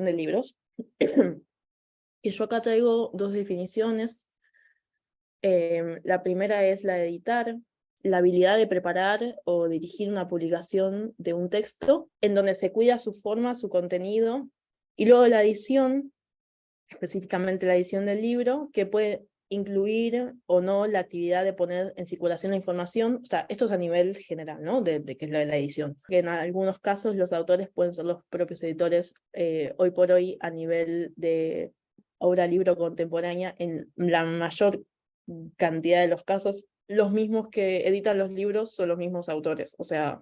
de libros. Y yo acá traigo dos definiciones. La primera es la de editar, la habilidad de preparar o dirigir una publicación de un texto en donde se cuida su forma, su contenido, y luego la edición, específicamente la edición del libro, que puede incluir o no la actividad de poner en circulación la información. O sea, esto es a nivel general, ¿no? De qué es la edición. Que en algunos casos los autores pueden ser los propios editores, hoy por hoy, a nivel de obra libro contemporánea, en la mayor cantidad de los casos, los mismos que editan los libros son los mismos autores. O sea,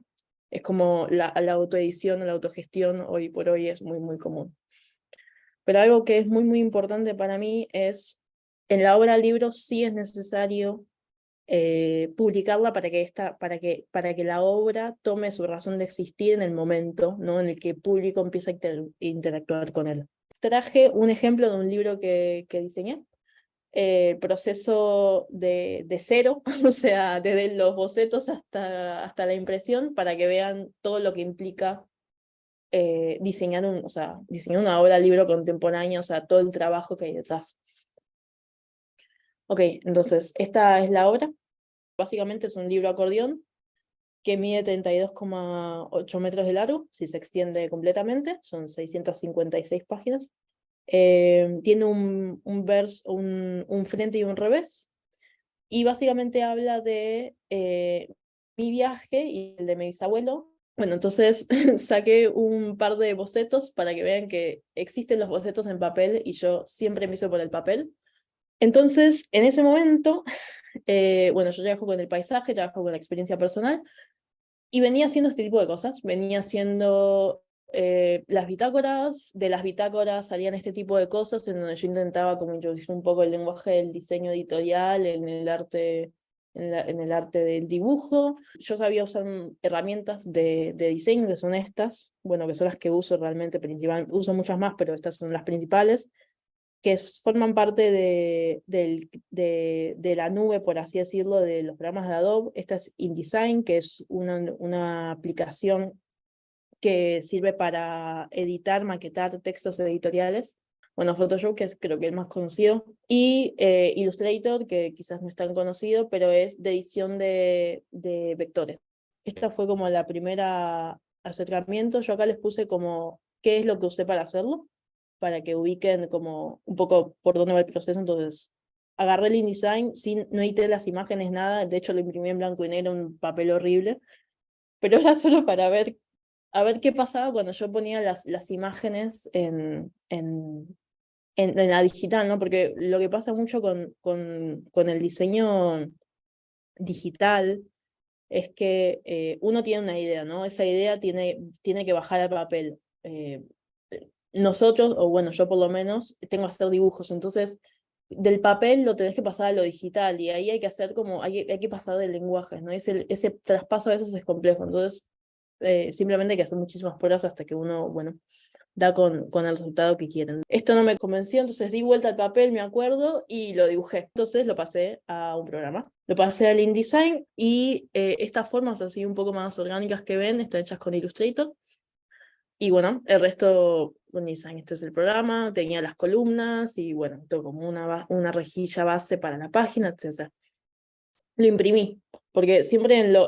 es como la autoedición o la autogestión hoy por hoy es muy, muy común. Pero algo que es muy, muy importante para mí es, en la obra libro sí es necesario publicarla para que la obra tome su razón de existir en el momento, ¿no? En el que el público empieza a interactuar con él. Traje un ejemplo de un libro que diseñé, el proceso de cero, o sea, desde los bocetos hasta la impresión, para que vean todo lo que implica diseñar una obra libro contemporánea, o sea, todo el trabajo que hay detrás. Ok, entonces, esta es la obra. Básicamente es un libro acordeón que mide 32,8 metros de largo, si se extiende completamente, son 656 páginas. Tiene un frente y un revés, y básicamente habla de mi viaje y el de mi bisabuelo. Bueno, entonces saqué un par de bocetos para que vean que existen los bocetos en papel y yo siempre me hice por el papel. Entonces, en ese momento, bueno, yo trabajo con el paisaje, trabajo con la experiencia personal y venía haciendo este tipo de cosas. Venía haciendo las bitácoras, de las bitácoras salían este tipo de cosas en donde yo intentaba como introducir un poco el lenguaje del diseño editorial en el arte, en el arte del dibujo. Yo sabía usar herramientas de diseño, que son estas, bueno, que son las que uso realmente principalmente. Uso muchas más, pero estas son las principales, que forman parte de la nube, por así decirlo, de los programas de Adobe. Esta es InDesign, que es una aplicación que sirve para editar, maquetar textos editoriales. Bueno, Photoshop, que es creo que el más conocido, y Illustrator, que quizás no es tan conocido, pero es de edición de vectores. Esta fue como la primera acercamiento. Yo acá les puse como qué es lo que usé para hacerlo, para que ubiquen como un poco por dónde va el proceso. Entonces, agarré el InDesign, no edité las imágenes, nada, de hecho lo imprimí en blanco y negro, un papel horrible, pero era solo para ver, a ver qué pasaba cuando yo ponía las imágenes en la digital, ¿no? Porque lo que pasa mucho con el diseño digital es que uno tiene una idea, ¿no? Esa idea tiene que bajar al papel. Nosotros, o bueno, yo por lo menos, tengo que hacer dibujos, entonces del papel lo tenés que pasar a lo digital, y ahí hay que hacer como, hay que pasar de lenguajes, ¿no? Ese traspaso a veces es complejo, entonces simplemente hay que hacer muchísimas pruebas hasta que uno, bueno, da con el resultado que quieren. Esto no me convenció, entonces di vuelta al papel, me acuerdo, y lo dibujé. Entonces lo pasé a un programa. Lo pasé al InDesign, y estas formas así un poco más orgánicas que ven están hechas con Illustrator. Y bueno, el resto con InDesign. Este es el programa, tenía las columnas y bueno, todo como una rejilla base para la página, etc. Lo imprimí, porque siempre en lo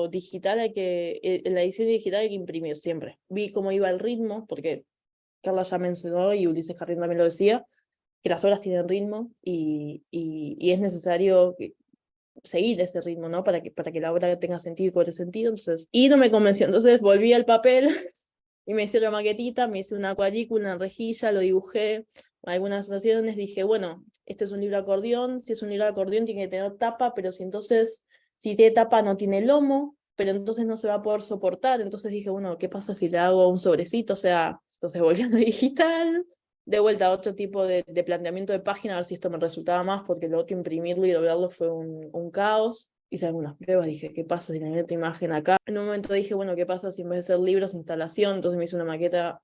digital en la edición digital hay que imprimir siempre. Vi cómo iba el ritmo, porque Carla ya mencionó y Ulises Carrión también lo decía, que las obras tienen ritmo y es necesario seguir ese ritmo, ¿no? Para que la obra tenga sentido y cobre sentido. Entonces, y no me convenció. Entonces volví al papel y me hice la maquetita, me hice una cuadrícula, una rejilla, lo dibujé. Algunas ocasiones dije, bueno, este es un libro de acordeón, si es un libro de acordeón tiene que tener tapa, pero si tiene tapa no tiene lomo, pero entonces no se va a poder soportar. Entonces dije, bueno, ¿qué pasa si le hago un sobrecito? O sea, entonces volví a lo digital, de vuelta a otro tipo de planteamiento de página, a ver si esto me resultaba más, porque lo otro, imprimirlo y doblarlo, fue un caos. Hice algunas pruebas, dije, ¿qué pasa si le meto imagen acá? En un momento dije, bueno, ¿qué pasa si en vez de ser libros, instalación? Entonces me hice una maqueta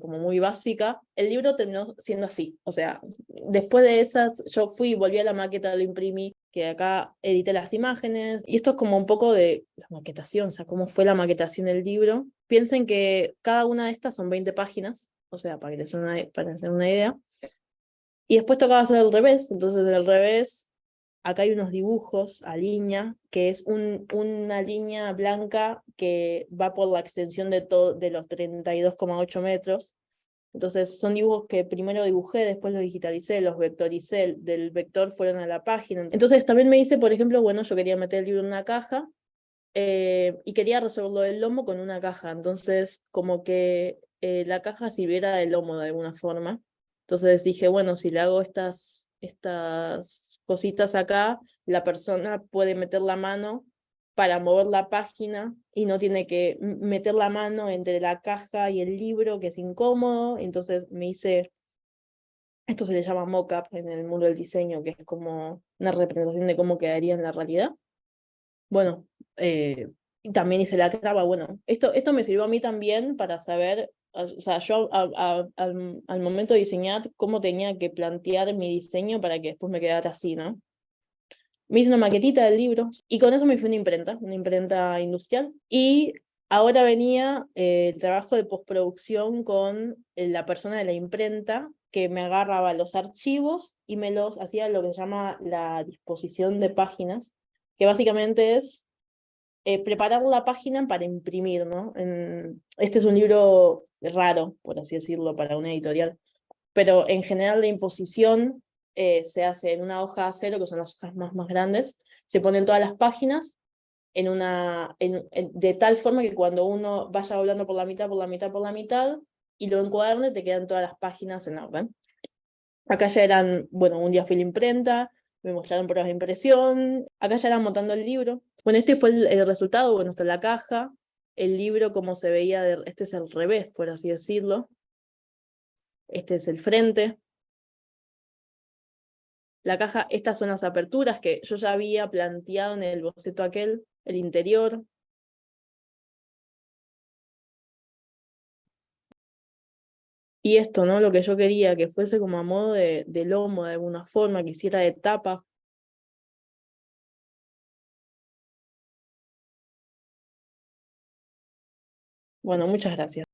como muy básica. El libro terminó siendo así, o sea, después de esas, yo volví a la maqueta, lo imprimí, que acá edité las imágenes, y esto es como un poco de la maquetación, o sea, cómo fue la maquetación del libro. Piensen que cada una de estas son 20 páginas, o sea, para hacer una idea. Y después tocaba hacer el revés, entonces del revés, acá hay unos dibujos a línea, que es una línea blanca que va por la extensión de los 32,8 metros. Entonces son dibujos que primero dibujé, después los digitalicé, los vectoricé, del vector fueron a la página. Entonces también me hice, por ejemplo, bueno, yo quería meter el libro en una caja, y quería resolverlo del lomo con una caja. Entonces, como que la caja sirviera de lomo de alguna forma. Entonces dije, bueno, si le hago estas cositas acá, la persona puede meter la mano para mover la página y no tiene que meter la mano entre la caja y el libro, que es incómodo. Entonces me hice, esto se le llama mock-up en el mundo del diseño, que es como una representación de cómo quedaría en la realidad. Bueno, y también hice la traba. Bueno, esto me sirvió a mí también para saber, o sea, yo al momento de diseñar cómo tenía que plantear mi diseño para que después me quedara así, ¿no? Me hice una maquetita del libro y con eso me fui a una imprenta industrial. Y ahora venía el trabajo de postproducción con la persona de la imprenta que me agarraba los archivos y me los hacía lo que se llama la disposición de páginas, que básicamente es preparar la página para imprimir, ¿no? Este es un libro raro, por así decirlo, para una editorial, pero en general la imposición se hace en una hoja A0, que son las hojas más grandes, se ponen todas las páginas de tal forma que cuando uno vaya doblando por la mitad, por la mitad, por la mitad, y lo encuaderne, te quedan todas las páginas en orden. Acá ya eran, bueno, un día fui a la imprenta, me mostraron pruebas de impresión, acá ya eran montando el libro. Bueno, este fue el resultado, bueno, está en la caja, el libro como se veía, este es el revés, por así decirlo, este es el frente. La caja, estas son las aperturas que yo ya había planteado en el boceto aquel, el interior. Y esto, ¿no? Lo que yo quería, que fuese como a modo de lomo de alguna forma, que hiciera de tapa. Bueno, muchas gracias.